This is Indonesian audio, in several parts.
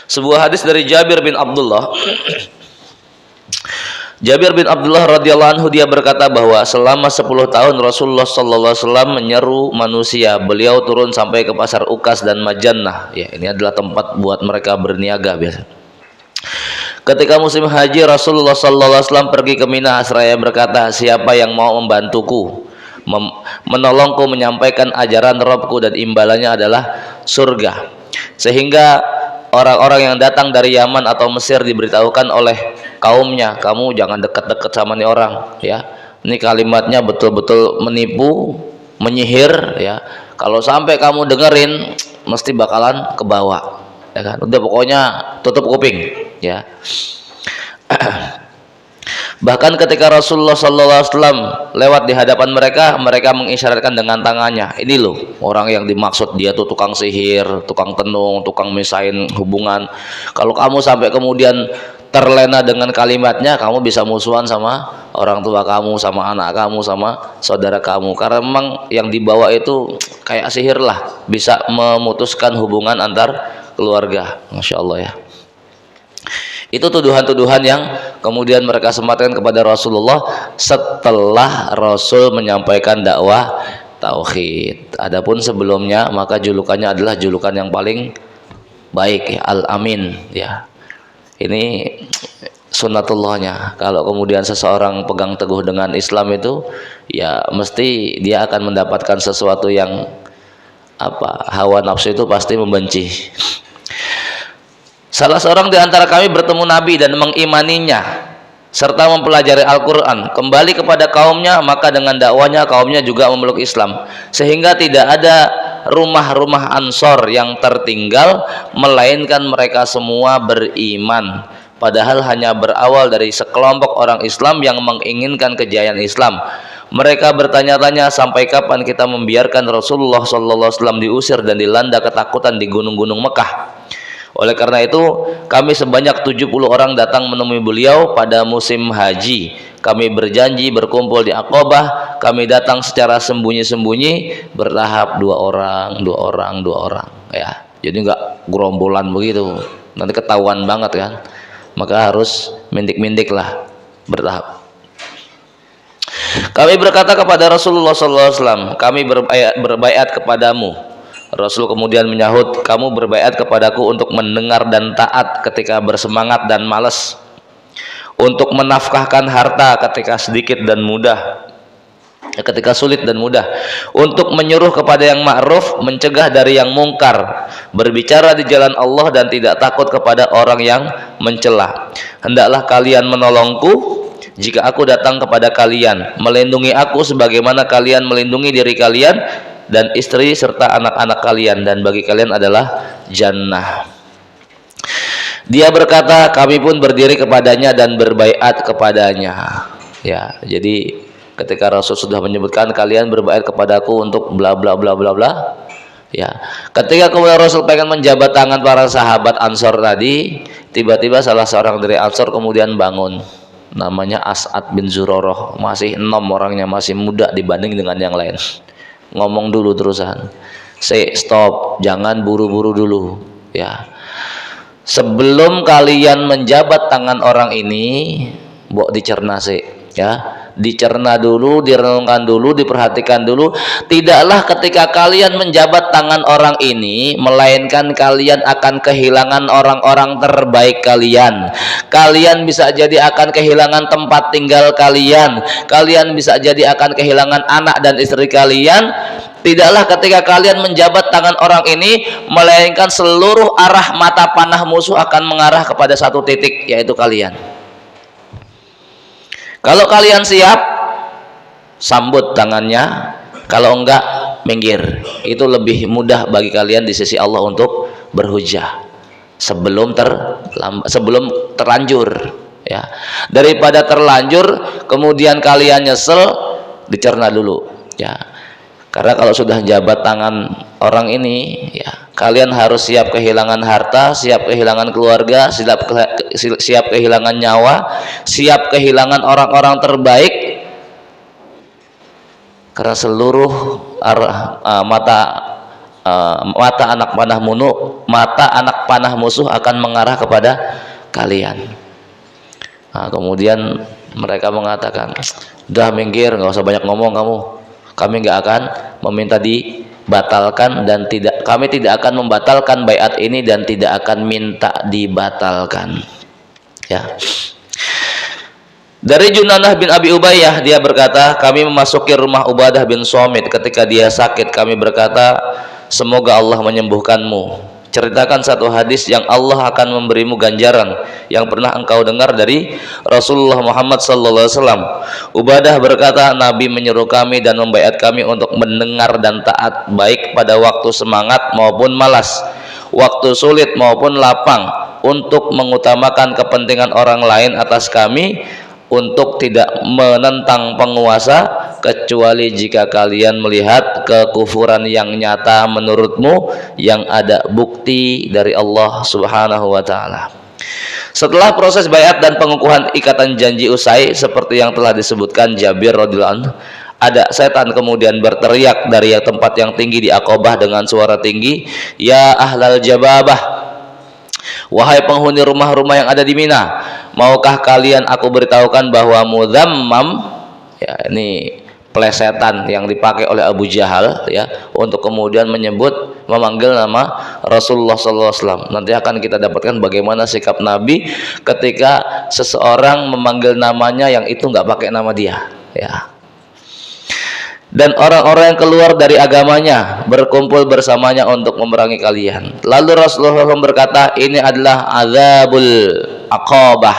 Sebuah hadis dari Jabir bin Abdullah. Jabir bin Abdullah radhiyallahu anhu dia berkata bahwa selama 10 tahun Rasulullah sallallahu alaihi wasallam menyeru manusia. Beliau turun sampai ke pasar Ukas dan Majannah. Ya, ini adalah tempat buat mereka berniaga biasa. Ketika musim haji, Rasulullah sallallahu alaihi wasallam pergi ke Mina. Seraya berkata, siapa yang mau membantuku, menolongku menyampaikan ajaran Rabbku, dan imbalannya adalah surga. Sehingga orang-orang yang datang dari Yaman atau Mesir diberitahukan oleh kaumnya, kamu jangan dekat-dekat sama nih orang, ya. Ini kalimatnya betul-betul menipu, menyihir, ya. Kalau sampai kamu dengerin, mesti bakalan kebawa, ya kan. Udah pokoknya tutup kuping, ya. Bahkan ketika Rasulullah SAW lewat di hadapan mereka, mereka mengisyaratkan dengan tangannya. Ini loh orang yang dimaksud, dia tuh tukang sihir, tukang tenung, tukang misahin hubungan. Kalau kamu sampai kemudian terlena dengan kalimatnya, kamu bisa musuhan sama orang tua kamu, sama anak kamu, sama saudara kamu. Karena memang yang dibawa itu kayak sihir lah, bisa memutuskan hubungan antar keluarga. Masya Allah ya. Itu tuduhan-tuduhan yang kemudian mereka sematkan kepada Rasulullah setelah Rasul menyampaikan dakwah tauhid. Adapun sebelumnya maka julukannya adalah julukan yang paling baik, ya, Al-Amin, ya. Ini sunnatullahnya. Kalau kemudian seseorang pegang teguh dengan Islam itu, ya mesti dia akan mendapatkan sesuatu yang hawa nafsu itu pasti membenci. Salah seorang di antara kami bertemu Nabi dan mengimaninya serta mempelajari Al-Quran. Kembali kepada kaumnya, maka dengan dakwanya kaumnya juga memeluk Islam. Sehingga tidak ada rumah-rumah Ansor yang tertinggal, melainkan mereka semua beriman. Padahal hanya berawal dari sekelompok orang Islam yang menginginkan kejayaan Islam. Mereka bertanya-tanya, sampai kapan kita membiarkan Rasulullah SAW diusir dan dilanda ketakutan di gunung-gunung Mekah. Oleh karena itu, kami sebanyak 70 orang datang menemui beliau pada musim haji. Kami berjanji berkumpul di Aqabah. Kami datang secara sembunyi-sembunyi, bertahap, 2 orang, 2 orang, 2 orang, ya. Jadi enggak gerombolan begitu, nanti ketahuan banget kan. Maka harus mindik-mindik lah, bertahap. Kami berkata kepada Rasulullah SAW, kami berbaiat kepadamu. Rasul kemudian menyahut, kamu berbaiat kepadaku untuk mendengar dan taat ketika bersemangat dan malas, untuk menafkahkan harta ketika sedikit dan mudah, ketika sulit dan mudah, untuk menyuruh kepada yang ma'ruf, mencegah dari yang mungkar, berbicara di jalan Allah dan tidak takut kepada orang yang mencela. Hendaklah kalian menolongku jika aku datang kepada kalian, melindungi aku sebagaimana kalian melindungi diri kalian dan istri serta anak-anak kalian, dan bagi kalian adalah jannah. Dia berkata, kami pun berdiri kepadanya dan berbaiat kepadanya. Ya, jadi ketika Rasul sudah menyebutkan kalian berbaiat kepadaku untuk bla bla bla bla bla, ya. Ketika kemudian Rasul pengen menjabat tangan para sahabat Ansor tadi, tiba-tiba salah seorang dari Ansor kemudian bangun. Namanya As'ad bin Zurarah, masih 6 orangnya, masih muda dibanding dengan yang lain. Ngomong dulu terusan, stop, jangan buru-buru dulu, ya. Sebelum kalian menjabat tangan orang ini, mbok dicerna sih, ya. Dicerna dulu, direnungkan dulu, diperhatikan dulu. Tidaklah ketika kalian menjabat tangan orang ini, melainkan kalian akan kehilangan orang-orang terbaik kalian. Kalian bisa jadi akan kehilangan tempat tinggal kalian. Kalian bisa jadi akan kehilangan anak dan istri kalian. Tidaklah ketika kalian menjabat tangan orang ini, melainkan seluruh arah mata panah musuh akan mengarah kepada satu titik, yaitu kalian. Kalau kalian siap, sambut tangannya. Kalau enggak, minggir. Itu lebih mudah bagi kalian di sisi Allah untuk berhujjah sebelum terlanjur, ya. Daripada terlanjur kemudian kalian nyesel, dicerna dulu, ya. Karena kalau sudah jabat tangan orang ini, ya, kalian harus siap kehilangan harta, siap kehilangan keluarga, siap kehilangan nyawa, siap kehilangan orang-orang terbaik, karena seluruh mata anak panah musuh akan mengarah kepada kalian. Nah, kemudian mereka mengatakan, "Dah minggir, nggak usah banyak ngomong kamu. Kami nggak akan meminta dibatalkan dan kami tidak akan membatalkan baiat ini dan tidak akan minta dibatalkan." Ya. Dari Junanah bin Abi Ubayyah, dia berkata, kami memasuki rumah Ubadah bin Somit ketika dia sakit. Kami berkata, semoga Allah menyembuhkanmu. Ceritakan satu hadis yang Allah akan memberimu ganjaran yang pernah engkau dengar dari Rasulullah Muhammad SAW. Ubadah berkata, Nabi menyuruh kami dan membaiat kami untuk mendengar dan taat, baik pada waktu semangat maupun malas, waktu sulit maupun lapang, untuk mengutamakan kepentingan orang lain atas kami, untuk tidak menentang penguasa kecuali jika kalian melihat kekufuran yang nyata menurutmu yang ada bukti dari Allah Subhanahu wa taala. Setelah proses baiat dan pengukuhan ikatan janji usai, seperti yang telah disebutkan Jabir radhiyallahu anhu, ada setan kemudian berteriak dari tempat yang tinggi di Aqabah dengan suara tinggi, "Ya ahlal Jababah, wahai penghuni rumah-rumah yang ada di Mina, maukah kalian aku beritahukan bahwa Mudzammam," ya ini plesetan yang dipakai oleh Abu Jahal ya, untuk kemudian memanggil nama Rasulullah SAW. Nanti akan kita dapatkan bagaimana sikap Nabi ketika seseorang memanggil namanya yang itu nggak pakai nama dia ya. Dan orang-orang yang keluar dari agamanya berkumpul bersamanya untuk memerangi kalian. Lalu Rasulullah SAW berkata, ini adalah azabul Aqabah,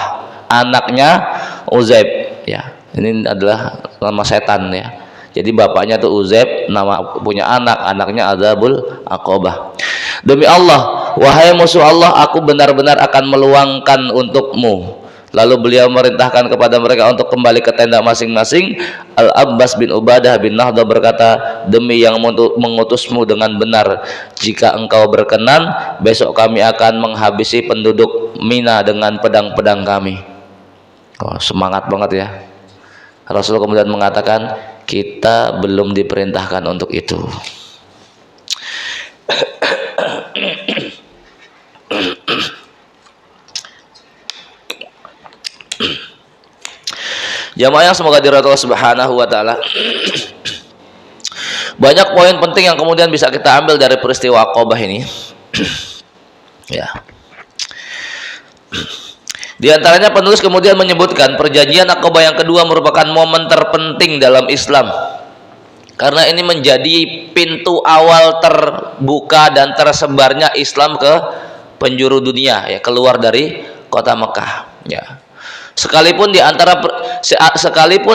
anaknya Uzaib ya. Ini adalah nama setan ya. Jadi bapaknya tuh Uzaib, nama punya anaknya azabul Aqabah. Demi Allah, wahai musuh Allah, aku benar-benar akan meluangkan untukmu. Lalu beliau merintahkan kepada mereka untuk kembali ke tenda masing-masing. Al-Abbas bin Ubadah bin Nahda berkata, demi yang mengutusmu dengan benar, jika engkau berkenan, besok kami akan menghabisi penduduk Mina dengan pedang-pedang kami. Oh, semangat banget ya. Rasul kemudian mengatakan, kita belum diperintahkan untuk itu. Jamaah yang semoga dirahmati Allah Subhanahu wa taala. Banyak poin penting yang kemudian bisa kita ambil dari peristiwa Aqabah ini. Ya. Di antaranya penulis kemudian menyebutkan perjanjian Aqabah yang kedua merupakan momen terpenting dalam Islam, karena ini menjadi pintu awal terbuka dan tersebarnya Islam ke penjuru dunia ya, keluar dari kota Mekah ya. Sekalipun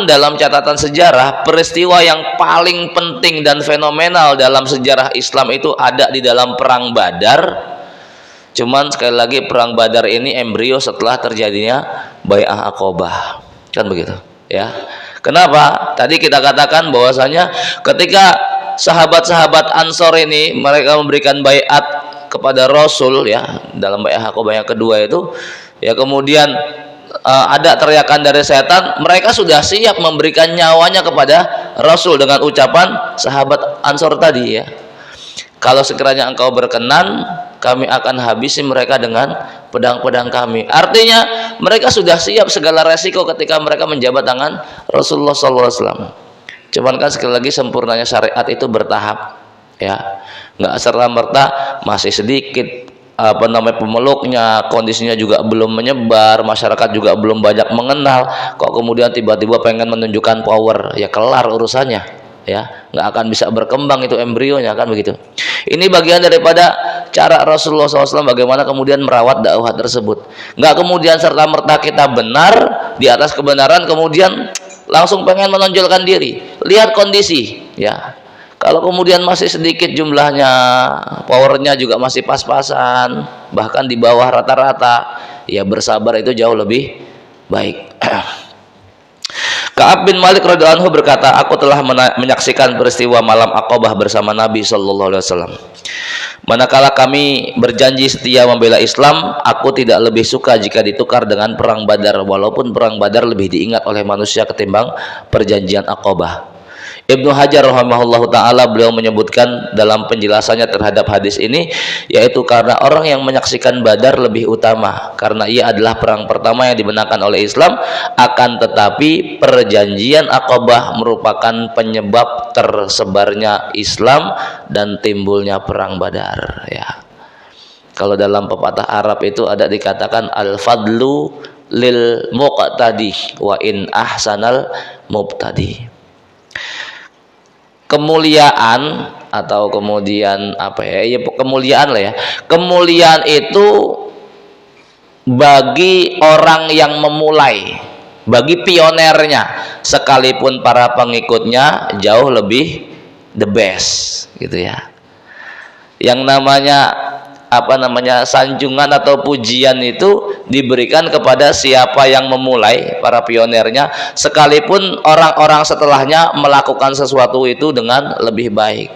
dalam catatan sejarah, peristiwa yang paling penting dan fenomenal dalam sejarah Islam itu ada di dalam perang Badar. Cuman sekali lagi, perang Badar ini embrio setelah terjadinya Bai'ah Aqabah, kan begitu ya. Kenapa? Tadi kita katakan bahwasanya ketika sahabat-sahabat Ansor ini mereka memberikan baiat kepada Rasul ya, dalam Bai'ah Aqabah yang kedua itu ya, kemudian ada teriakan dari setan, mereka sudah siap memberikan nyawanya kepada Rasul dengan ucapan sahabat Ansor tadi ya, kalau sekiranya engkau berkenan, kami akan habisi mereka dengan pedang-pedang kami. Artinya mereka sudah siap segala resiko ketika mereka menjabat tangan Rasulullah SAW. Cuman kan sekali lagi, sempurnanya syariat itu bertahap ya, nggak serta-merta, masih sedikit pemeluknya, kondisinya juga belum menyebar, masyarakat juga belum banyak mengenal, kok kemudian tiba-tiba pengen menunjukkan power, ya kelar urusannya ya, nggak akan bisa berkembang itu embrionya, kan begitu. Ini bagian daripada cara Rasulullah SAW bagaimana kemudian merawat dakwah tersebut. Nggak kemudian serta-merta kita benar di atas kebenaran kemudian langsung pengen menonjolkan diri. Lihat kondisi ya, kalau kemudian masih sedikit jumlahnya, powernya juga masih pas-pasan, bahkan di bawah rata-rata, ya bersabar itu jauh lebih baik. Ka'ab bin Malik radhiyallahu anhu berkata, aku telah menyaksikan peristiwa malam Aqabah bersama Nabi SAW. Manakala kami berjanji setia membela Islam, aku tidak lebih suka jika ditukar dengan perang Badar, walaupun perang Badar lebih diingat oleh manusia ketimbang perjanjian Aqabah. Ibnu Hajar rahimahullahu taala beliau menyebutkan dalam penjelasannya terhadap hadis ini, yaitu karena orang yang menyaksikan Badar lebih utama karena ia adalah perang pertama yang dimenangkan oleh Islam, akan tetapi perjanjian Aqabah merupakan penyebab tersebarnya Islam dan timbulnya perang Badar, ya. Kalau dalam pepatah Arab itu ada dikatakan al-fadlu lil muqtadi wa in ahsanal mubtadi. Kemuliaan atau kemudian apa ya, kemuliaan lah ya, kemuliaan itu bagi orang yang memulai, bagi pionernya, sekalipun para pengikutnya jauh lebih the best gitu ya. Yang namanya sanjungan atau pujian itu diberikan kepada siapa yang memulai, para pionernya, sekalipun orang-orang setelahnya melakukan sesuatu itu dengan lebih baik.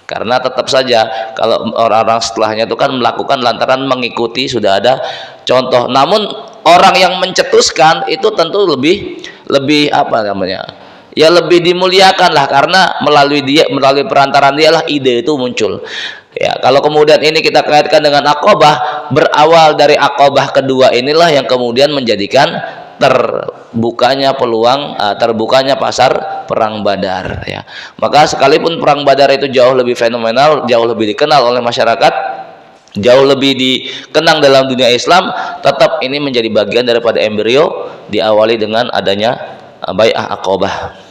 Karena tetap saja kalau orang-orang setelahnya itu kan melakukan lantaran mengikuti, sudah ada contoh. Namun orang yang mencetuskan itu tentu lebih lebih dimuliakan lah, karena melalui perantaraan dialah ide itu muncul. Ya, kalau kemudian ini kita kaitkan dengan Aqabah, berawal dari Aqabah kedua inilah yang kemudian menjadikan terbukanya pasar perang Badar, ya. Maka sekalipun perang Badar itu jauh lebih fenomenal, jauh lebih dikenal oleh masyarakat, jauh lebih dikenang dalam dunia Islam, tetap ini menjadi bagian daripada embrio diawali dengan adanya bai'ah Aqabah.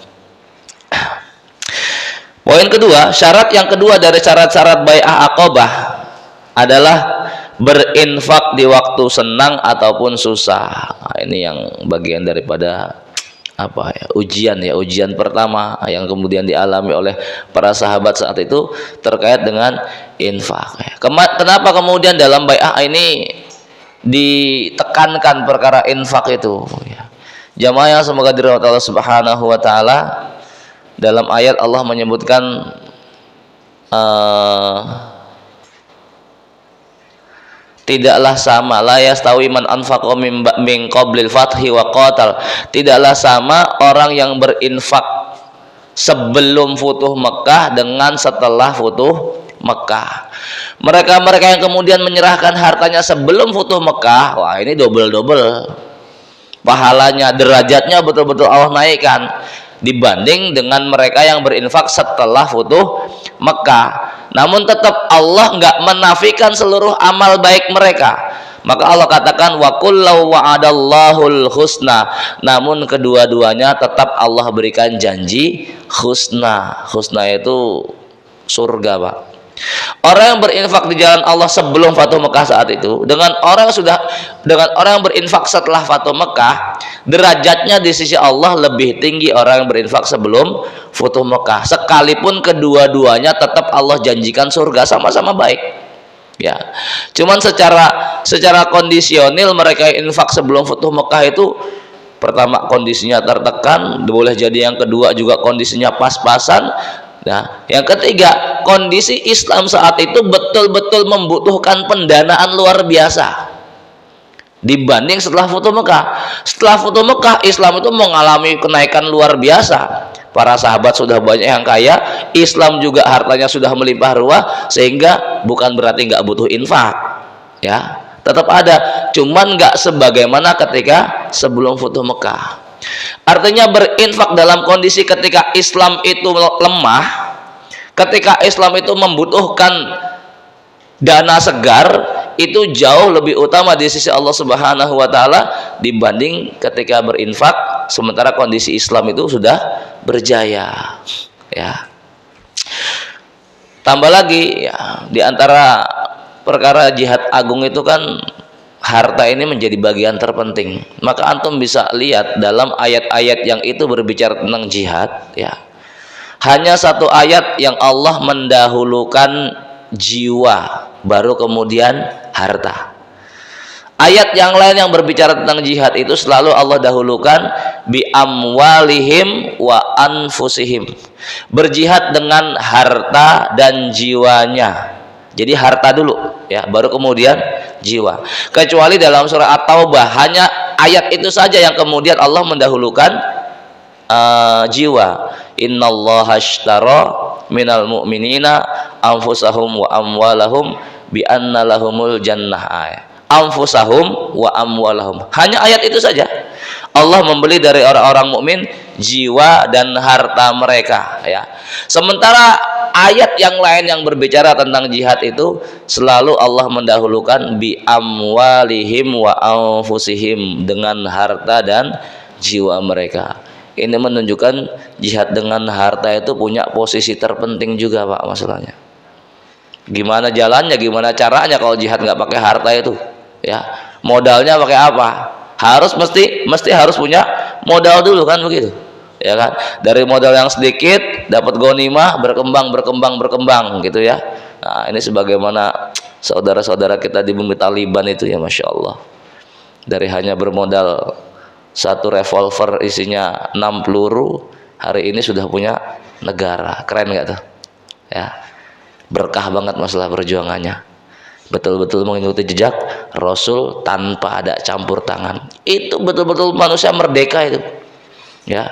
Poin kedua, syarat yang kedua dari syarat-syarat bai'ah Aqabah adalah berinfak di waktu senang ataupun susah. Nah, ini yang bagian daripada ujian pertama yang kemudian dialami oleh para sahabat saat itu terkait dengan infak. Kenapa kemudian dalam bai'ah ini ditekankan perkara infak itu, ya. Jamaah yang semoga dirahmati Allah Subhanahu wa taala, dalam ayat Allah menyebutkan tidaklah sama, la yastawi man anfaqa min qablil fathi wa qatal, tidaklah sama orang yang berinfak sebelum futuh Mekah dengan setelah futuh Mekah. Mereka yang kemudian menyerahkan hartanya sebelum futuh Mekah, wah ini double pahalanya, derajatnya betul-betul Allah naikkan dibanding dengan mereka yang berinfak setelah futuh Mekah. Namun tetap Allah nggak menafikan seluruh amal baik mereka. Maka Allah katakan wa kullu wa'adallahul husna, namun kedua-duanya tetap Allah berikan janji husna. Husna itu surga, Pak. Orang yang berinfak di jalan Allah sebelum Fatuh Mekah saat itu dengan orang yang berinfak setelah Fatuh Mekah, derajatnya di sisi Allah lebih tinggi orang yang berinfak sebelum Fatuh Mekah, sekalipun kedua-duanya tetap Allah janjikan surga, sama-sama baik, ya. Cuman secara kondisional mereka yang infak sebelum Fatuh Mekah itu, pertama kondisinya tertekan, boleh jadi yang kedua juga kondisinya pas-pasan. Nah, yang ketiga, kondisi Islam saat itu betul-betul membutuhkan pendanaan luar biasa dibanding setelah Futuh Mekah. Setelah Futuh Mekah, Islam itu mengalami kenaikan luar biasa. Para sahabat sudah banyak yang kaya, Islam juga hartanya sudah melimpah ruah, sehingga bukan berarti nggak butuh infak, ya. Tetap ada, cuman nggak sebagaimana ketika sebelum Futuh Mekah. Artinya berinfak dalam kondisi ketika Islam itu lemah, ketika Islam itu membutuhkan dana segar, itu jauh lebih utama di sisi Allah Subhanahu wa taala dibanding ketika berinfak sementara kondisi Islam itu sudah berjaya, ya. Tambah lagi, ya, di antara perkara jihad agung itu kan harta ini menjadi bagian terpenting. Maka antum bisa lihat dalam ayat-ayat yang itu berbicara tentang jihad, ya. Hanya satu ayat yang Allah mendahulukan jiwa, baru kemudian harta. Ayat yang lain yang berbicara tentang jihad itu selalu Allah dahulukan bi amwalihim wa anfusihim. Berjihad dengan harta dan jiwanya. Jadi harta dulu, ya, baru kemudian jiwa. Kecuali dalam surah At-Taubah hanya ayat itu saja yang kemudian Allah mendahulukan jiwa. innallaha ashtara minal mu'minina anfusahum wa amwalahum bi anna lahumul jannah. Anfusahum wa amwalahum, hanya ayat itu saja. Allah membeli dari orang-orang mukmin jiwa dan harta mereka, ya. Sementara ayat yang lain yang berbicara tentang jihad itu selalu Allah mendahulukan bi amwalihim wa anfusihim, dengan harta dan jiwa mereka. Ini menunjukkan jihad dengan harta itu punya posisi terpenting juga, Pak, masalahnya. Gimana jalannya, gimana caranya kalau jihad nggak pakai harta itu, ya? Modalnya pakai apa? Harus mesti harus punya modal dulu, kan begitu, ya kan? Dari modal yang sedikit dapat ghanimah, berkembang gitu, ya. Nah, ini sebagaimana saudara-saudara kita di bumi Taliban itu, ya, Masya Allah, dari hanya bermodal satu revolver isinya 6 peluru, hari ini sudah punya negara. Keren nggak tuh, ya? Berkah banget masalah perjuangannya, betul-betul mengikuti jejak Rasul tanpa ada campur tangan. Itu betul-betul manusia merdeka itu, ya.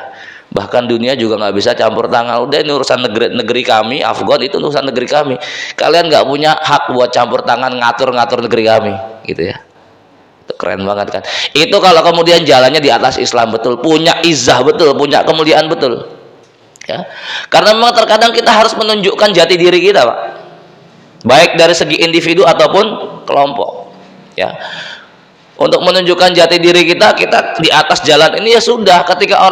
Bahkan dunia juga nggak bisa campur tangan. Udah, ini urusan negeri kami, Afgan itu urusan negeri kami, kalian nggak punya hak buat campur tangan ngatur-ngatur negeri kami, gitu, ya. Itu keren banget, kan? Itu kalau kemudian jalannya di atas Islam betul, punya izah betul, punya kemuliaan betul, ya. Karena memang terkadang kita harus menunjukkan jati diri kita, Pak, baik dari segi individu ataupun kelompok, ya. Untuk menunjukkan jati diri kita di atas jalan ini, ya sudah, ketika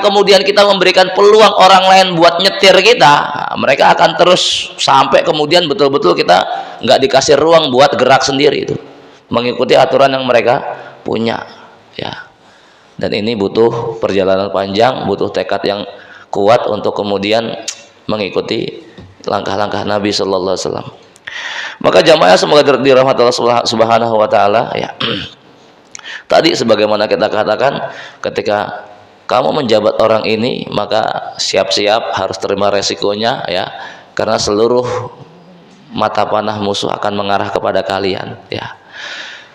kemudian kita memberikan peluang orang lain buat nyetir kita, mereka akan terus sampai kemudian betul-betul kita nggak dikasih ruang buat gerak sendiri, itu mengikuti aturan yang mereka punya, ya. Dan ini butuh perjalanan panjang, butuh tekad yang kuat untuk kemudian mengikuti langkah-langkah Nabi Sallallahu Alaihi Wasallam. Maka jamaah semoga dirahmati Allah Subhanahu Wa Taala, ya. Tadi sebagaimana kita katakan, ketika kamu menjabat orang ini, maka siap-siap harus terima resikonya, ya, karena seluruh mata panah musuh akan mengarah kepada kalian, ya.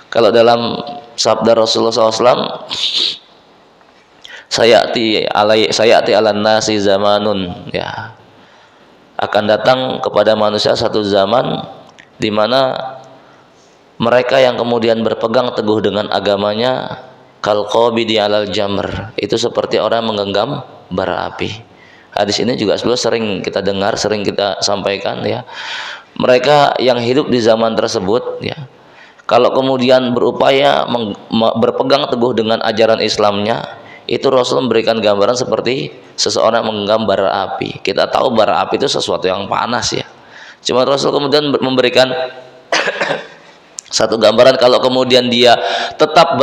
Kalau dalam sabda Rasulullah SAW, sayati alan nasi zamanun, ya, akan datang kepada manusia satu zaman di mana mereka yang kemudian berpegang teguh dengan agamanya kal qabidi alal jamr, itu seperti orang menggenggam bara api. Hadis ini juga sering kita dengar, sering kita sampaikan, ya. Mereka yang hidup di zaman tersebut, ya, kalau kemudian berupaya berpegang teguh dengan ajaran Islamnya, itu Rasul memberikan gambaran seperti seseorang menggenggam bara api. Kita tahu bara api itu sesuatu yang panas, ya. Cuma Rasul kemudian memberikan satu gambaran, kalau kemudian dia tetap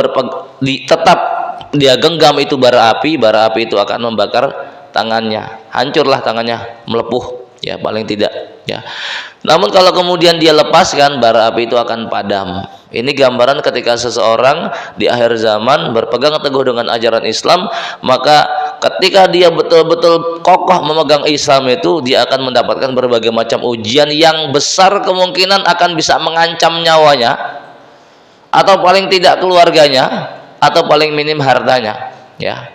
dia genggam itu bara api itu akan membakar tangannya, hancurlah tangannya, melepuh, ya, paling tidak, ya. Namun kalau kemudian dia lepaskan, bara api itu akan padam. Ini gambaran ketika seseorang di akhir zaman berpegang teguh dengan ajaran Islam, maka ketika dia betul-betul kokoh memegang Islam itu, dia akan mendapatkan berbagai macam ujian yang besar kemungkinan akan bisa mengancam nyawanya, atau paling tidak keluarganya, atau paling minim hartanya, ya.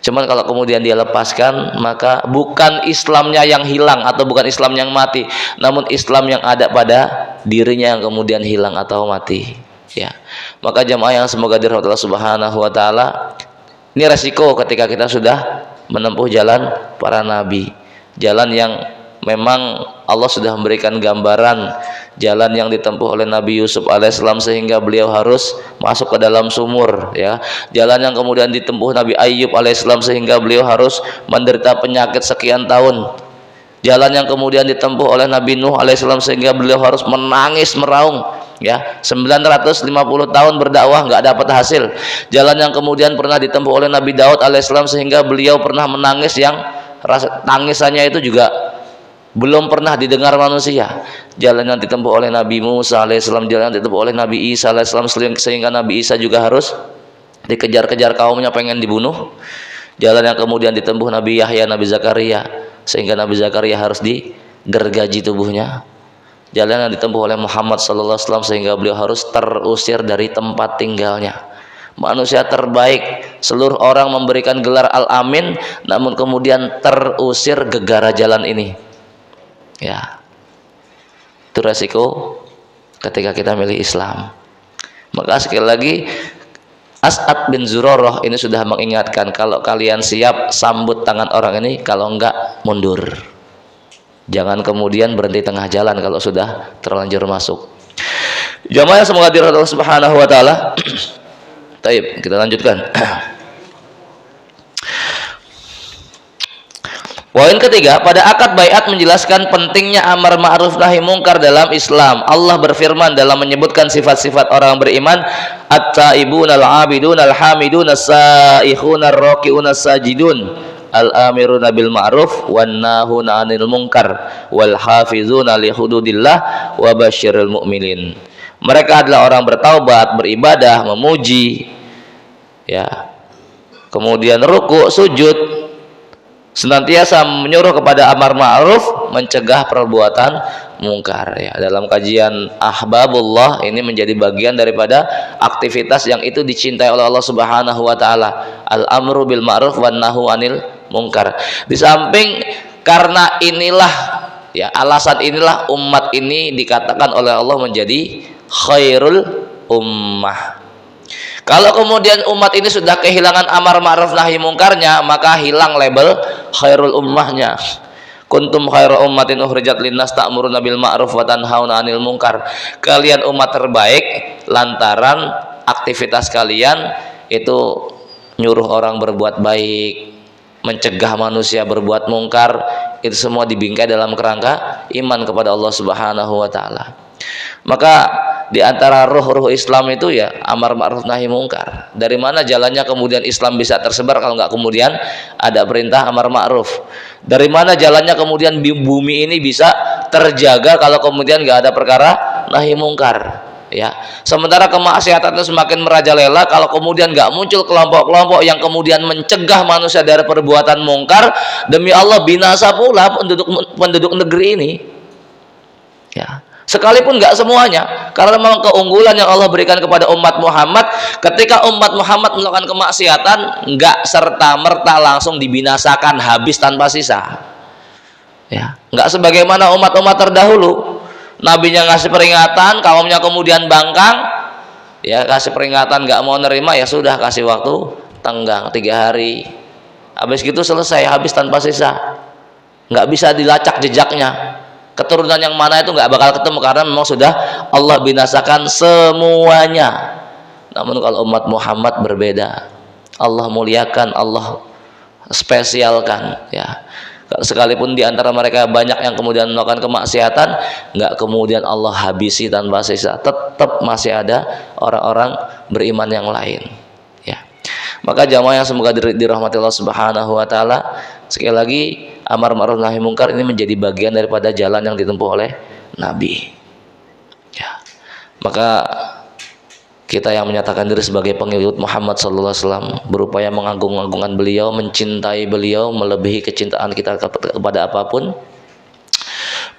Cuman kalau kemudian dia lepaskan, maka bukan Islamnya yang hilang atau bukan Islam yang mati, namun Islam yang ada pada dirinya yang kemudian hilang atau mati, ya. Maka jamaah yang semoga dirahmati Allah Subhanahu Wa Taala, ini resiko ketika kita sudah menempuh jalan para nabi, jalan yang memang Allah sudah memberikan gambaran, jalan yang ditempuh oleh Nabi Yusuf alaihissalam sehingga beliau harus masuk ke dalam sumur, ya. Jalan yang kemudian ditempuh Nabi Ayyub alaihissalam sehingga beliau harus menderita penyakit sekian tahun. Jalan yang kemudian ditempuh oleh Nabi Nuh alaihissalam sehingga beliau harus menangis meraung, ya, 950 tahun berdakwah nggak dapat hasil. Jalan yang kemudian pernah ditempuh oleh Nabi Daud alaihissalam sehingga beliau pernah menangis yang rasa tangisannya itu juga belum pernah didengar manusia. Jalan yang ditempuh oleh Nabi Musa alaihissalam, jalan yang ditempuh oleh Nabi Isa alaihissalam sehingga Nabi Isa juga harus dikejar-kejar kaumnya pengen dibunuh. Jalan yang kemudian ditempuh Nabi Yahya, Nabi Zakaria sehingga Nabi Zakaria harus digergaji tubuhnya. Jalan yang ditempuh oleh Muhammad sallallahu alaihi wasallam sehingga beliau harus terusir dari tempat tinggalnya. manusia terbaik, seluruh orang memberikan gelar Al-Amin, namun kemudian terusir gegara jalan ini. Ya, itu resiko ketika kita milih Islam. Maka sekali lagi As'ad bin Zurarah ini sudah mengingatkan, kalau kalian siap sambut tangan orang ini, kalau enggak mundur. Jangan kemudian berhenti tengah jalan kalau sudah terlanjur masuk. Jamaah semoga dirahmati Allah Subhanahu wa taala. Baik, kita lanjutkan. Poin ketiga, pada akad baiat menjelaskan pentingnya amar ma'ruf nahi mungkar dalam Islam. Allah berfirman dalam menyebutkan sifat-sifat orang beriman, at-taibun al-abidun al-hamidun as-saihun ar-raki'un as-sajidun al-amiruna bil ma'ruf wan nahuna 'anil munkar wal hafizuna li hududillah wa basyiril mu'minin. Mereka adalah orang bertaubat, beribadah, memuji, ya, kemudian ruku, sujud, senantiasa menyuruh kepada amar ma'ruf, mencegah perbuatan mungkar. Ya, dalam kajian Ahbabullah ini menjadi bagian daripada aktivitas yang itu dicintai oleh Allah Subhanahu wa taala. Al-amru bil ma'ruf wan nahu anil mungkar. Di samping karena inilah, ya, alasan inilah umat ini dikatakan oleh Allah menjadi khairul ummah. Kalau kemudian umat ini sudah kehilangan amar ma'ruf nahi mungkarnya, maka hilang label khairul ummahnya. Kuntum khairu ummatin ukhrijat linnas ta'muruna bil ma'ruf wa tanhauna 'anil munkar. Kalian umat terbaik lantaran aktivitas kalian itu nyuruh orang berbuat baik, mencegah manusia berbuat mungkar. Itu semua dibingkai dalam kerangka iman kepada Allah Subhanahu wa taala. Maka di antara ruh-ruh Islam itu ya amar ma'ruf nahi mungkar. Dari mana jalannya kemudian Islam bisa tersebar kalau nggak kemudian ada perintah amar ma'ruf? Dari mana jalannya kemudian bumi ini bisa terjaga kalau kemudian nggak ada perkara nahi mungkar? Ya, sementara kemaksiatan itu semakin merajalela kalau kemudian nggak muncul kelompok-kelompok yang kemudian mencegah manusia dari perbuatan mungkar, demi Allah binasa pula penduduk negeri ini. Ya. Sekalipun nggak semuanya, karena memang keunggulan yang Allah berikan kepada umat Muhammad, ketika umat Muhammad melakukan kemaksiatan, nggak serta merta langsung dibinasakan habis tanpa sisa. Ya, nggak sebagaimana umat-umat terdahulu, nabinya ngasih peringatan, kaumnya kemudian bangkang, ya kasih peringatan nggak mau nerima, ya sudah kasih waktu tenggang 3 hari, habis gitu selesai, habis tanpa sisa, nggak bisa dilacak jejaknya. Keturunan yang mana itu nggak bakal ketemu karena memang sudah Allah binasakan semuanya. Namun kalau umat Muhammad berbeda, Allah muliakan, Allah spesialkan. Ya, sekalipun di antara mereka banyak yang kemudian melakukan kemaksiatan, nggak kemudian Allah habisi tanpa sisa. Tetap masih ada orang-orang beriman yang lain. Ya, maka jamaah yang semoga dirahmati Allah Subhanahu wa taala, sekali lagi amar ma'ruf nahi mungkar ini menjadi bagian daripada jalan yang ditempuh oleh Nabi. Ya, maka kita yang menyatakan diri sebagai pengikut Muhammad sallallahu alaihi wasallam berupaya mengagung-agungkan beliau, mencintai beliau melebihi kecintaan kita kepada apapun.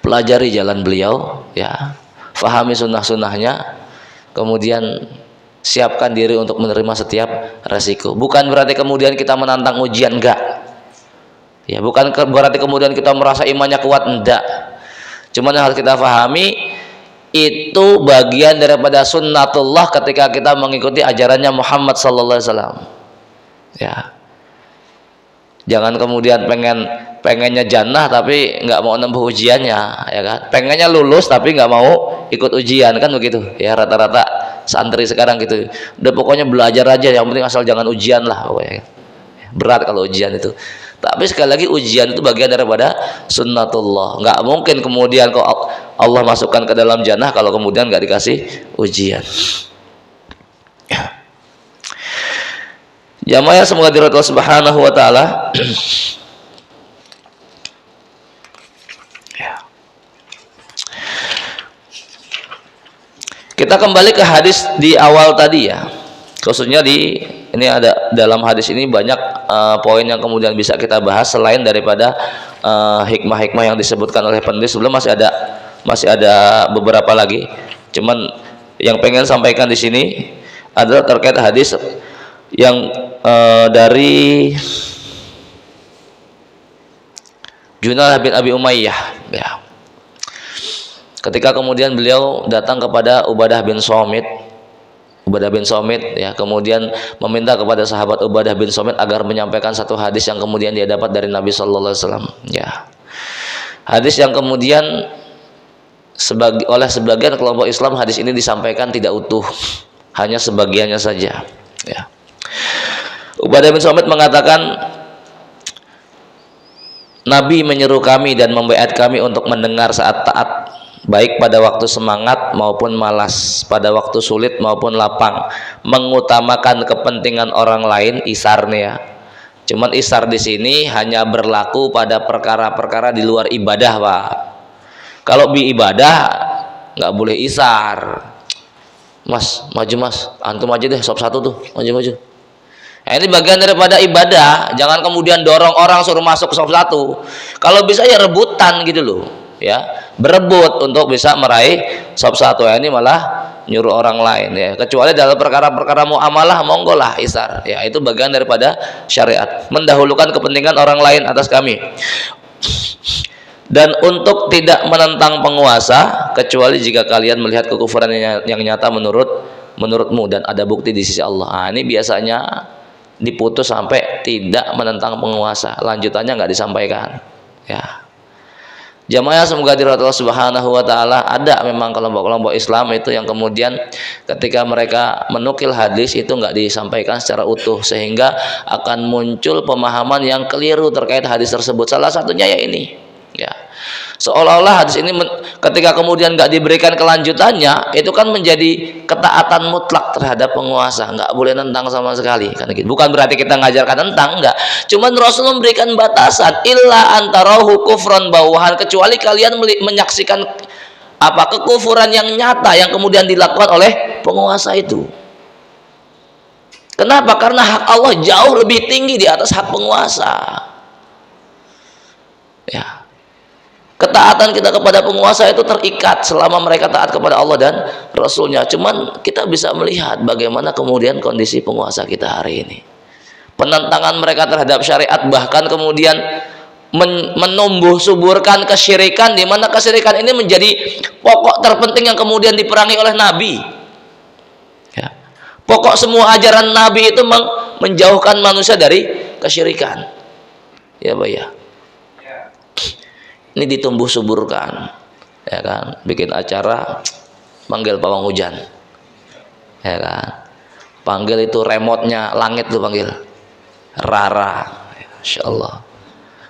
Pelajari jalan beliau, ya, fahami sunnah-sunnahnya, kemudian siapkan diri untuk menerima setiap resiko. Bukan berarti kemudian kita menantang ujian, enggak. Ya, bukan berarti kemudian kita merasa imannya kuat, enggak. Cuman yang harus kita pahami, itu bagian daripada sunnatullah ketika kita mengikuti ajarannya Muhammad sallallahu alaihi wasallam. Ya. Jangan kemudian pengennya jannah tapi nggak mau nempuh ujiannya, ya kan? Pengennya lulus tapi nggak mau ikut ujian, kan begitu? Ya, rata-rata santri sekarang gitu. Udah pokoknya belajar aja, yang penting asal jangan ujian lah pokoknya. Berat kalau ujian itu. Tapi sekali lagi ujian itu bagian daripada sunnatullah. Nggak mungkin kemudian kok Allah masukkan ke dalam jannah kalau kemudian nggak dikasih ujian. Jamaah semoga dirahmati Allah Subhanahu wa taala. Kita kembali ke hadis di awal tadi ya. Khususnya ini ada dalam hadis ini banyak poin yang kemudian bisa kita bahas selain daripada hikmah-hikmah yang disebutkan oleh penulis. Sebelum masih ada beberapa lagi. Cuman yang pengen sampaikan di sini adalah terkait hadis Yang dari Junadah bin Abi Umayyah, ya. Ketika kemudian beliau datang kepada Ubadah bin Somit, ya, kemudian meminta kepada sahabat Ubadah bin Somit agar menyampaikan satu hadis yang kemudian dia dapat dari Nabi Sallallahu Alaihi Wasallam, ya. Hadis yang kemudian oleh sebagian kelompok Islam hadis ini disampaikan tidak utuh, hanya sebagiannya saja, ya. Ubadah bin Somit mengatakan, Nabi menyeru kami dan membaiat kami untuk mendengar saat taat, baik pada waktu semangat maupun malas, pada waktu sulit maupun lapang, mengutamakan kepentingan orang lain. Isar nih, ya. Cuman isar di sini hanya berlaku pada perkara-perkara di luar ibadah, Pak. Kalau di ibadah nggak boleh isar. Mas, maju mas, antum aja deh, sop satu tuh, maju. Nah, ini bagian daripada ibadah. Jangan kemudian dorong orang suruh masuk sop satu. Kalau bisa ya rebutan gitu loh, ya, berebut untuk bisa meraih sop satu. Ya, ini malah nyuruh orang lain, ya. Kecuali dalam perkara-perkara muamalah, monggo lah isar. Ya, itu bagian daripada syariat. Mendahulukan kepentingan orang lain atas kami. Dan untuk tidak menentang penguasa kecuali jika kalian melihat kekufuran yang nyata menurutmu dan ada bukti di sisi Allah. Nah, ini biasanya diputus sampai tidak menentang penguasa, lanjutannya nggak disampaikan, ya. Jamaah semoga dirahmati Allah Subhanahu wa taala, ada memang kelompok-kelompok Islam itu yang kemudian ketika mereka menukil hadis itu nggak disampaikan secara utuh, sehingga akan muncul pemahaman yang keliru terkait hadis tersebut. Salah satunya ya ini, ya. Seolah-olah hadis ini ketika kemudian nggak diberikan kelanjutannya, itu kan menjadi ketaatan mutlak terhadap penguasa, nggak boleh nentang sama sekali, kan gitu. Bukan berarti kita ngajarkan tentang, enggak. Cuman Rasul memberikan batasan, illa antarahu kufran bawahan, kecuali kalian menyaksikan apa kekufuran yang nyata yang kemudian dilakukan oleh penguasa itu. Kenapa? Karena hak Allah jauh lebih tinggi di atas hak penguasa, ya. Ketaatan kita kepada penguasa itu terikat selama mereka taat kepada Allah dan Rasulnya. Cuman kita bisa melihat bagaimana kemudian kondisi penguasa kita hari ini. Penentangan mereka terhadap syariat, bahkan kemudian menumbuh suburkan kesyirikan, di mana kesyirikan ini menjadi pokok terpenting yang kemudian diperangi oleh Nabi, ya. Pokok semua ajaran Nabi itu menjauhkan manusia dari kesyirikan, ya Pak, ya. Ini ditumbuh suburkan, ya kan, bikin acara panggil pawang hujan, ya kan, panggil itu remote-nya langit tuh, panggil Rara, Masya Allah.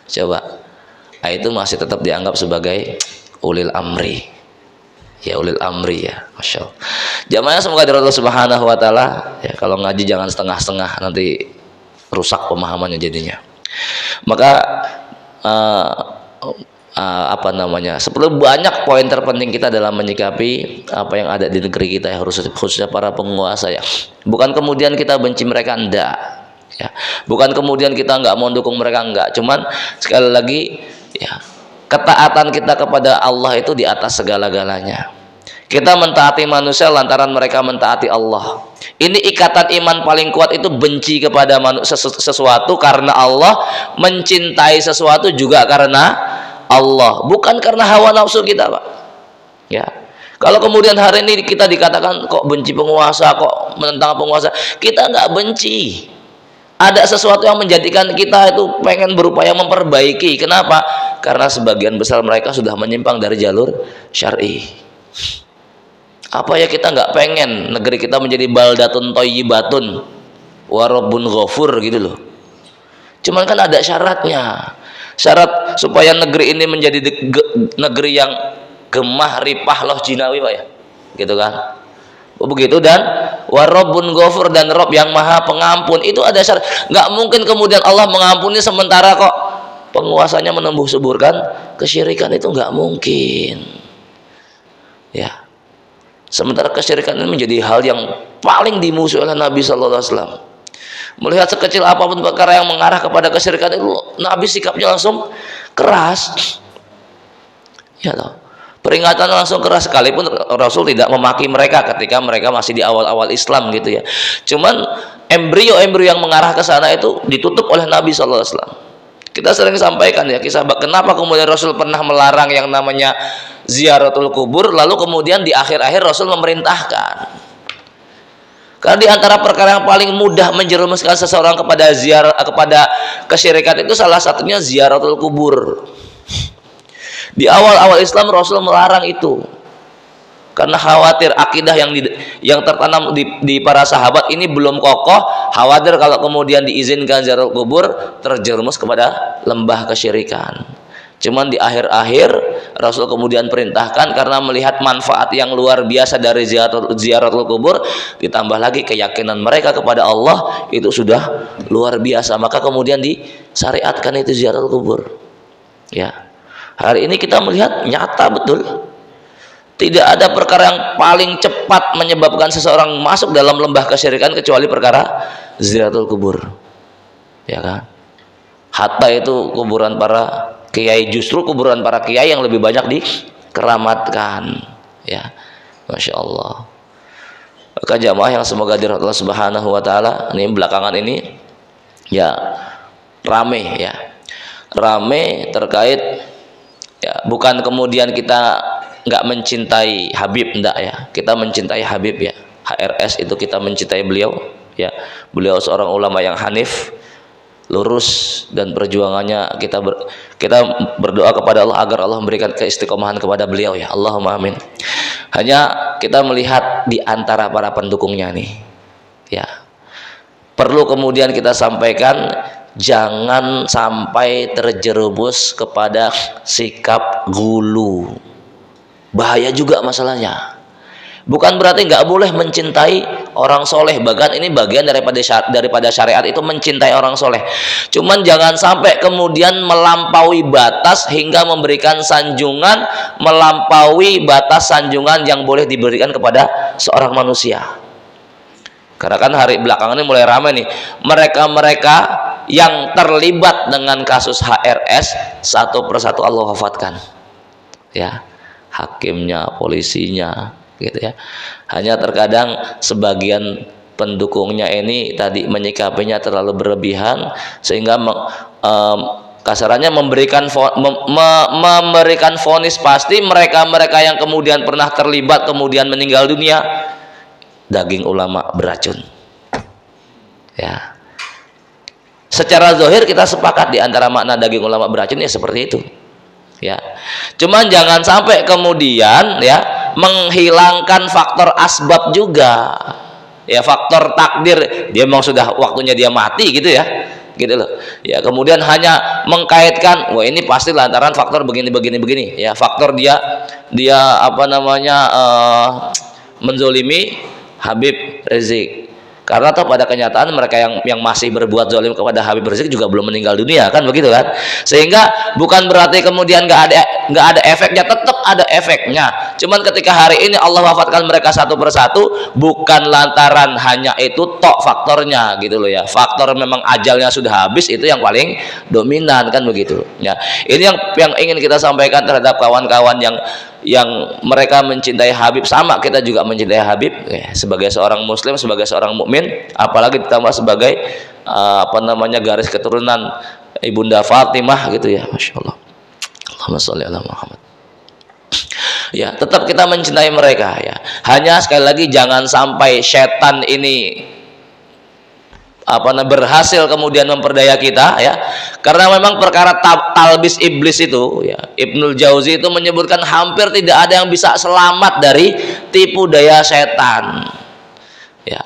Coba, nah, itu masih tetap dianggap sebagai ulil amri, ya, ulil amri, ya, Masya Allah. Jamaah semoga dirahmati Allah Subhanahu wa taala, ya. Kalau ngaji jangan setengah-setengah, nanti rusak pemahamannya jadinya. Maka seperti banyak poin terpenting kita dalam menyikapi apa yang ada di negeri kita, ya, khususnya para penguasa, ya. Bukan kemudian kita benci mereka, enggak, ya. Bukan kemudian kita enggak mau dukung mereka, enggak. Cuman sekali lagi, ya, ketaatan kita kepada Allah itu di atas segala-galanya. Kita mentaati manusia lantaran mereka mentaati Allah. Ini ikatan iman paling kuat, itu benci kepada sesuatu karena Allah, mencintai sesuatu juga karena Allah, bukan karena hawa nafsu kita, Pak, ya. Kalau kemudian hari ini kita dikatakan kok benci penguasa, kok menentang penguasa, kita nggak benci. Ada sesuatu yang menjadikan kita itu pengen berupaya memperbaiki. Kenapa? Karena sebagian besar mereka sudah menyimpang dari jalur syar'i. Apa ya kita nggak pengen negeri kita menjadi baldatun thayyibatun wa rabbun ghafur gitu loh. Cuman kan ada syaratnya. Syarat supaya negeri ini menjadi negeri yang gemah ripah loh jinawi, Pak, ya, gitu kan, begitu. Dan warabbun ghafur, dan Rob yang maha pengampun, itu ada syarat. Nggak mungkin kemudian Allah mengampuni sementara kok penguasanya menumbuh suburkan kesyirikan, itu nggak mungkin, ya. Sementara kesyirikan ini menjadi hal yang paling dimusuhi oleh Nabi Sallallahu Alaihi Wasallam. Melihat sekecil apapun perkara yang mengarah kepada kesyirikan itu, Nabi sikapnya langsung keras, ya toh. Peringatan langsung keras, sekalipun Rasul tidak memaki mereka ketika mereka masih di awal-awal Islam gitu ya. Cuman embrio-embrio yang mengarah ke sana itu ditutup oleh Nabi sallallahu alaihi wasallam. Kita sering sampaikan ya kisah kenapa kemudian Rasul pernah melarang yang namanya ziaratul kubur, lalu kemudian di akhir-akhir Rasul memerintahkan. Karena di antara perkara yang paling mudah menjerumuskan seseorang kepada kepada kesyirikan itu salah satunya ziaratul kubur. Di awal-awal Islam Rasul melarang itu karena khawatir akidah yang tertanam di para sahabat ini belum kokoh, khawatir kalau kemudian diizinkan ziarah kubur terjerumus kepada lembah kesyirikan. Cuman di akhir-akhir Rasul kemudian perintahkan karena melihat manfaat yang luar biasa dari ziaratul kubur, ditambah lagi keyakinan mereka kepada Allah itu sudah luar biasa, maka kemudian disyariatkan itu ziaratul kubur. Ya. Hari ini kita melihat nyata betul, tidak ada perkara yang paling cepat menyebabkan seseorang masuk dalam lembah kesyirikan kecuali perkara ziaratul kubur, ya kan? Hatta itu kuburan para kiai, justru kuburan para kiai yang lebih banyak dikeramatkan, ya, masya Allah. Maka jamaah yang semoga dirahmati Allah Subhanahu Wa Taala, ini belakangan ini ya rame terkait. Ya, bukan kemudian kita nggak mencintai Habib, enggak ya, kita mencintai Habib ya, HRS itu kita mencintai beliau ya, beliau seorang ulama yang hanif, lurus, dan perjuangannya kita berdoa kepada Allah agar Allah memberikan keistiqomahan kepada beliau ya, Allahumma amin. Hanya kita melihat di antara para pendukungnya nih ya, perlu kemudian kita sampaikan, jangan sampai terjerumus kepada sikap gulu. Bahaya juga masalahnya. Bukan berarti nggak boleh mencintai orang soleh, bahkan ini bagian daripada syariat itu mencintai orang soleh. Cuman jangan sampai kemudian melampaui batas hingga memberikan sanjungan, melampaui batas sanjungan yang boleh diberikan kepada seorang manusia. Karena kan hari belakangan ini mulai ramai nih mereka-mereka yang terlibat dengan kasus HRS, satu persatu Allah wafatkan ya, hakimnya, polisinya gitu ya. Hanya terkadang sebagian pendukungnya ini tadi menyikapinya terlalu berlebihan sehingga kasarannya memberikan vonis pasti mereka-mereka yang kemudian pernah terlibat kemudian meninggal dunia, daging ulama beracun ya. Secara zahir kita sepakat di antara makna daging ulama beracun ya seperti itu ya. Cuman jangan sampai kemudian ya menghilangkan faktor asbab juga ya, faktor takdir, dia memang sudah waktunya dia mati gitu ya, gitu loh ya. Kemudian hanya mengkaitkan wah ini pasti lantaran faktor begini ya, faktor dia apa namanya menzolimi Habib Rizik. Karena toh pada kenyataan mereka yang masih berbuat zalim kepada Habib Rizik juga belum meninggal dunia kan, begitu kan? Sehingga bukan berarti kemudian nggak ada efeknya, tetap ada efeknya. Cuman ketika hari ini Allah wafatkan mereka satu persatu, bukan lantaran hanya itu tok faktornya gitu loh ya. Faktor memang ajalnya sudah habis itu yang paling dominan kan, begitu ya. Ini yang ingin kita sampaikan terhadap kawan-kawan yang mereka mencintai Habib, sama kita juga mencintai Habib ya, sebagai seorang muslim, sebagai seorang mukmin, apalagi ditambah sebagai apa namanya garis keturunan Ibunda Fatimah gitu ya, masya Allah. Allahumma sholli ala Muhammad. Ya, tetap kita mencintai mereka ya. Hanya sekali lagi jangan sampai setan ini berhasil kemudian memperdaya kita ya, karena memang perkara talbis iblis itu ya, Ibnul Jauzi itu menyebutkan hampir tidak ada yang bisa selamat dari tipu daya setan ya.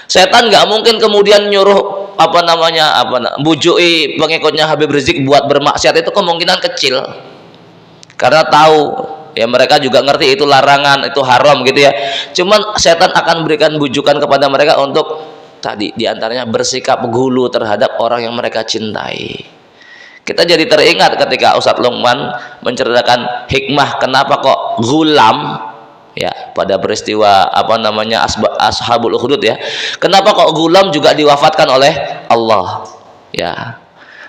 Setan nggak mungkin kemudian nyuruh bujui pengikutnya Habib Rizik buat bermaksiat, itu kemungkinan kecil karena tahu ya, mereka juga ngerti itu larangan, itu haram gitu ya. Cuman setan akan berikan bujukan kepada mereka untuk tadi diantaranya bersikap gulu terhadap orang yang mereka cintai. Kita jadi teringat ketika Ustadz Luqman menceritakan hikmah kenapa kok gulam ya pada peristiwa Ashabul Ukhdud ya, kenapa kok gulam juga diwafatkan oleh Allah ya.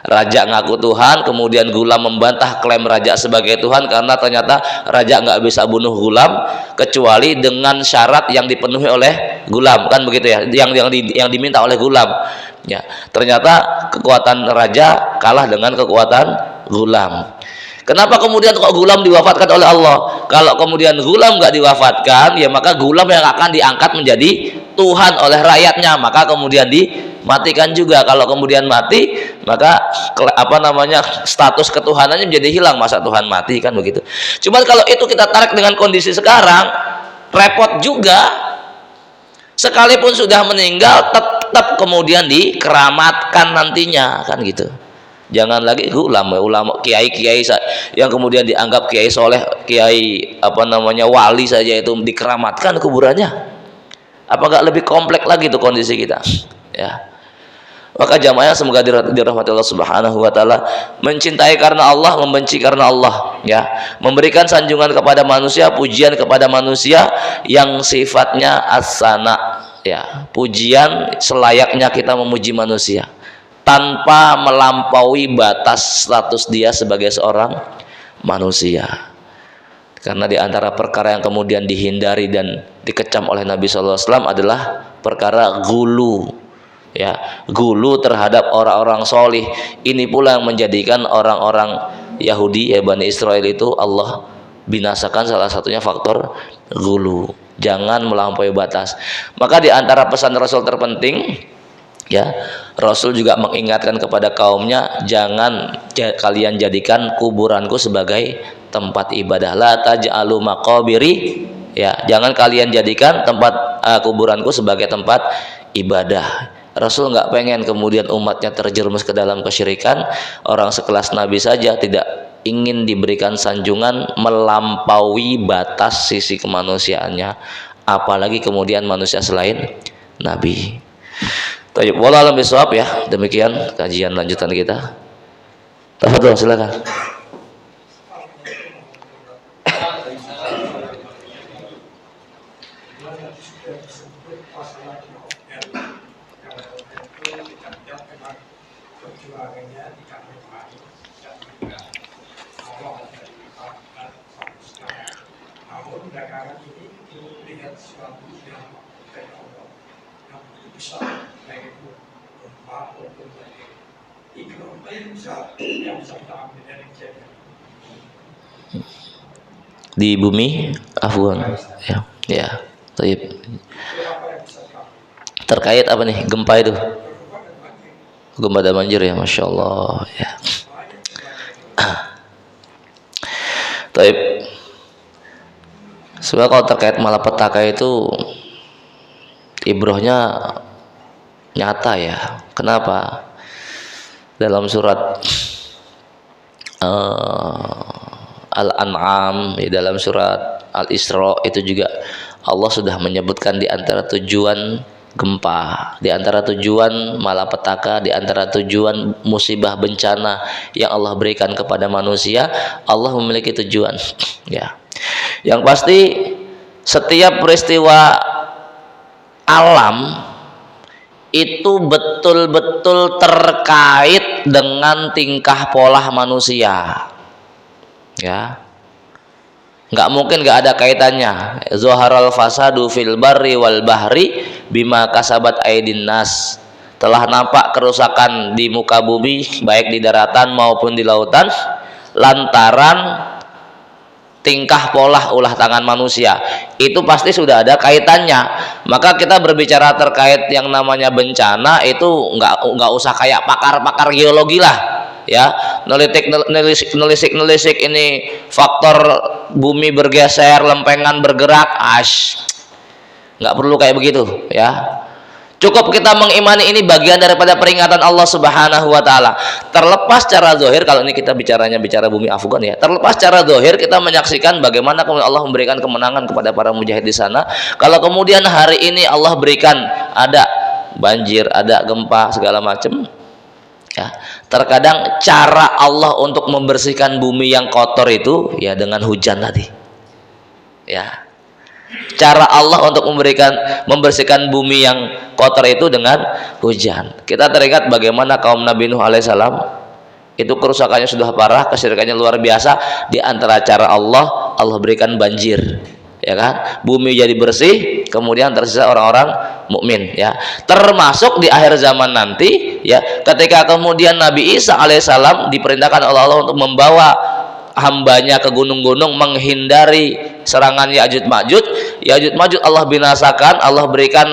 Raja ngaku Tuhan, kemudian Gulam membantah klaim raja sebagai Tuhan karena ternyata raja nggak bisa bunuh Gulam kecuali dengan syarat yang dipenuhi oleh Gulam, kan begitu ya, yang diminta oleh Gulam. Ya, ternyata kekuatan raja kalah dengan kekuatan Gulam. Kenapa kemudian kok Gulam diwafatkan oleh Allah? Kalau kemudian Gulam nggak diwafatkan, ya maka Gulam yang akan diangkat menjadi Tuhan oleh rakyatnya, maka kemudian dimatikan juga. Kalau kemudian mati, maka status ketuhanannya menjadi hilang. Masa Tuhan mati, kan begitu. Cuman kalau itu kita tarik dengan kondisi sekarang, repot juga. Sekalipun sudah meninggal, tetap kemudian dikeramatkan nantinya, kan gitu. Jangan lagi ulama kiai-kiai yang kemudian dianggap kiai soleh, kiai wali saja itu dikeramatkan kuburannya. Apakah lebih kompleks lagi itu kondisi kita? Ya. Maka jamaah semoga dirahmati Allah Subhanahu wa taala, mencintai karena Allah, membenci karena Allah, ya. Memberikan sanjungan kepada manusia, pujian kepada manusia yang sifatnya as-sana, ya. Pujian selayaknya kita memuji manusia, tanpa melampaui batas status dia sebagai seorang manusia. Karena di antara perkara yang kemudian dihindari dan dikecam oleh Nabi SAW adalah perkara gulu, ya, gulu terhadap orang-orang solih. Ini pula yang menjadikan orang-orang Yahudi, ya, Bani Israel itu Allah binasakan, salah satunya faktor gulu. Jangan melampaui batas. Maka di antara pesan Rasul terpenting, ya, Rasul juga mengingatkan kepada kaumnya, jangan kalian jadikan kuburanku sebagai tempat ibadah. La taj'alu maqabiri, ya, jangan kalian jadikan tempat kuburanku sebagai tempat ibadah. Rasul nggak pengen kemudian umatnya terjerumus ke dalam kesyirikan. Orang sekelas Nabi saja tidak ingin diberikan sanjungan melampaui batas sisi kemanusiaannya, apalagi kemudian manusia selain Nabi. Tayyib, wallahu a'lam bishawab, ya. Demikian kajian lanjutan kita. Tafadhol, silakan. Di bumi Afwan, ya, ya. Tayyib. Terkait apa nih, gempa itu, gempa dan banjir, ya, masya Allah, ya. Tayyib. Sebenarnya kalau terkait malapetaka itu ibrohnya nyata, ya. Kenapa? Dalam surat Al-An'am, dalam surat Al-Isra itu juga Allah sudah menyebutkan di antara tujuan gempa, di antara tujuan malapetaka, di antara tujuan musibah bencana yang Allah berikan kepada manusia, Allah memiliki tujuan, ya. Yang pasti setiap peristiwa alam itu betul-betul terkait dengan tingkah pola manusia, ya. Nggak mungkin nggak ada kaitannya. Zaharal fasadu fil barri wal bahri bima kasabat aydin nas. Telah nampak kerusakan di muka bumi, baik di daratan maupun di lautan, lantaran tingkah pola ulah tangan manusia. Itu pasti sudah ada kaitannya. Maka kita berbicara terkait yang namanya bencana itu nggak usah kayak pakar-pakar geologi lah, ya, nelisik ini faktor bumi bergeser, lempengan bergerak, nggak perlu kayak begitu, ya. Cukup kita mengimani ini bagian daripada peringatan Allah Subhanahu wa taala. Terlepas secara zahir, kalau ini kita bicara bumi Afgan, ya. Terlepas secara zahir kita menyaksikan bagaimana kemudian Allah memberikan kemenangan kepada para mujahid di sana. Kalau kemudian hari ini Allah berikan ada banjir, ada gempa segala macam, ya. Terkadang cara Allah untuk membersihkan bumi yang kotor itu, ya, dengan hujan tadi, ya. Cara Allah untuk membersihkan bumi yang kotor itu dengan hujan. Kita teringat bagaimana kaum Nabi Nuh alaihissalam itu kerusakannya sudah parah, kesyirikannya luar biasa. Di antara cara Allah, Allah berikan banjir, ya kan? Bumi jadi bersih, kemudian tersisa orang-orang mukmin, ya. Termasuk di akhir zaman nanti, ya, ketika kemudian Nabi Isa alaihissalam diperintahkan oleh Allah untuk membawa hambanya ke gunung-gunung menghindari serangan Ya'juj Ma'juj. Ya'juj Ma'juj Allah binasakan, Allah berikan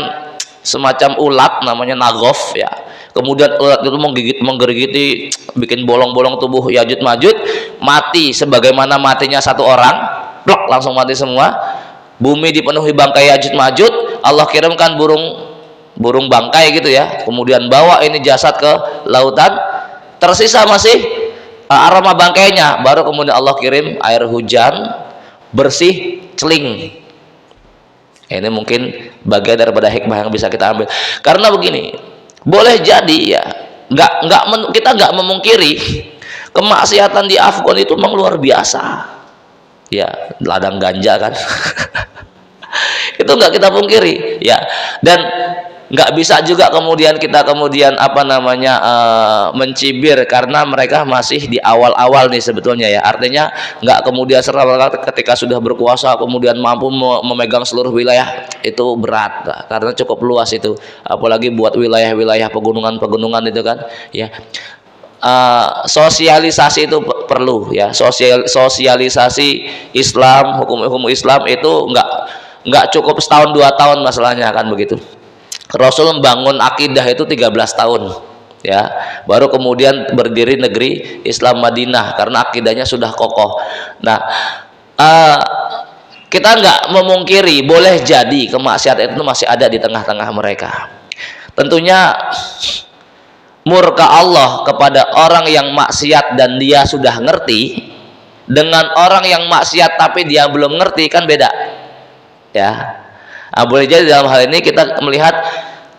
semacam ulat namanya Nagof, ya. Kemudian ulat itu menggerigiti, bikin bolong-bolong tubuh Ya'juj Ma'juj, mati sebagaimana matinya satu orang, blok, langsung mati semua. Bumi dipenuhi bangkai Ya'juj Ma'juj, Allah kirimkan burung bangkai gitu, ya. Kemudian bawa ini jasad ke lautan, tersisa masih aroma bangkainya, baru kemudian Allah kirim air hujan bersih, celing. Ini mungkin bagian daripada hikmah yang bisa kita ambil. Karena begini, boleh jadi, ya, kita nggak memungkiri kemaksiatan di Afgan itu memang luar biasa, ya, ladang ganja kan. Itu nggak kita pungkiri, ya. Dan nggak bisa juga kemudian kita mencibir, karena mereka masih di awal-awal nih sebetulnya, ya. Artinya nggak kemudian serta ketika sudah berkuasa kemudian mampu memegang seluruh wilayah, itu berat, karena cukup luas itu, apalagi buat wilayah-wilayah pegunungan itu kan, ya. Sosialisasi itu perlu, ya. Sosialisasi Islam, hukum-hukum Islam itu nggak cukup setahun 2 tahun masalahnya, kan begitu. Rasul membangun akidah itu 13 tahun, ya, baru kemudian berdiri negeri Islam Madinah karena akidahnya sudah kokoh. Nah, kita nggak memungkiri, boleh jadi kemaksiatan itu masih ada di tengah-tengah mereka. Tentunya murka Allah kepada orang yang maksiat dan dia sudah ngerti, dengan orang yang maksiat tapi dia belum ngerti, kan beda, ya. Boleh jadi dalam hal ini kita melihat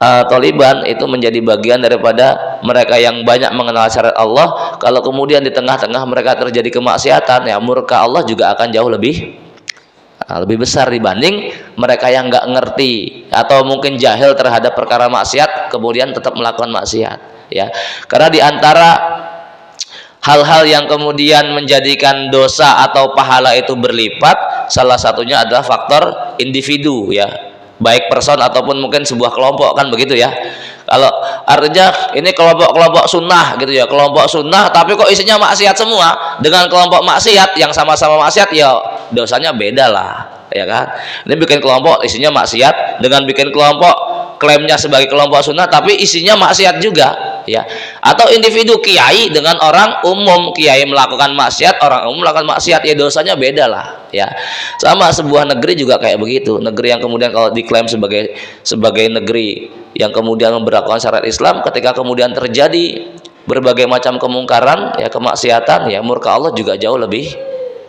Taliban itu menjadi bagian daripada mereka yang banyak mengenal syariat Allah. Kalau kemudian di tengah-tengah mereka terjadi kemaksiatan, ya, murka Allah juga akan jauh lebih besar dibanding mereka yang nggak ngerti atau mungkin jahil terhadap perkara maksiat kemudian tetap melakukan maksiat, ya. Karena di antara hal-hal yang kemudian menjadikan dosa atau pahala itu berlipat, salah satunya adalah faktor individu, ya, baik person ataupun mungkin sebuah kelompok, kan begitu, ya. Kalau artinya ini kelompok sunnah gitu, ya, kelompok sunnah tapi kok isinya maksiat semua, dengan kelompok maksiat yang sama-sama maksiat, ya dosanya beda lah, ya kan. Ini bikin kelompok isinya maksiat dengan bikin kelompok klaimnya sebagai kelompok sunnah tapi isinya maksiat juga, ya. Atau individu kiai dengan orang umum, kiai melakukan maksiat, orang umum melakukan maksiat, ya dosanya beda lah, ya. Sama sebuah negeri juga kayak begitu, negeri yang kemudian kalau diklaim sebagai negeri yang kemudian memberlakukan syariat Islam, ketika kemudian terjadi berbagai macam kemungkaran, ya, kemaksiatan, ya, murka Allah juga jauh lebih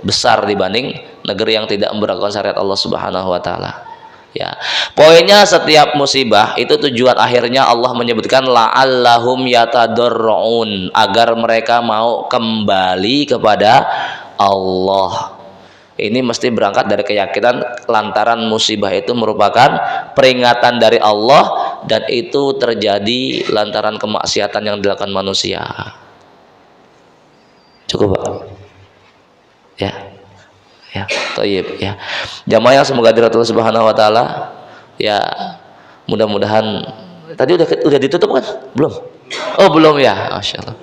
besar dibanding negeri yang tidak memberlakukan syariat Allah Subhanahu wa taala, ya. Poinnya, setiap musibah itu tujuan akhirnya Allah menyebutkan la'allahum yatadarrun, agar mereka mau kembali kepada Allah. Ini mesti berangkat dari keyakinan lantaran musibah itu merupakan peringatan dari Allah dan itu terjadi lantaran kemaksiatan yang dilakukan manusia. Cukup, Pak? Ya. Ya, thayyib, ya. Jamaah yang semoga dirahmati Allah Subhanahu wa taala, ya, mudah-mudahan tadi udah ditutup kan? Belum? Oh, belum, ya. Masyaallah.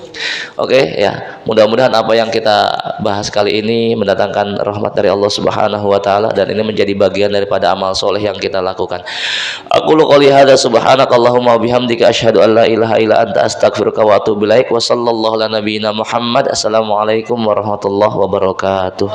Oke, ya. Mudah-mudahan apa yang kita bahas kali ini mendatangkan rahmat dari Allah Subhanahu wa taala dan ini menjadi bagian daripada amal soleh yang kita lakukan. Aqulu qouli hadza subhanakallahumma wa bihamdika asyhadu an la ilaha illa anta astaghfiruka wa atubu ilaik. Wa sallallahu ala nabiyyina Muhammad. Assalamualaikum warahmatullahi wabarakatuh.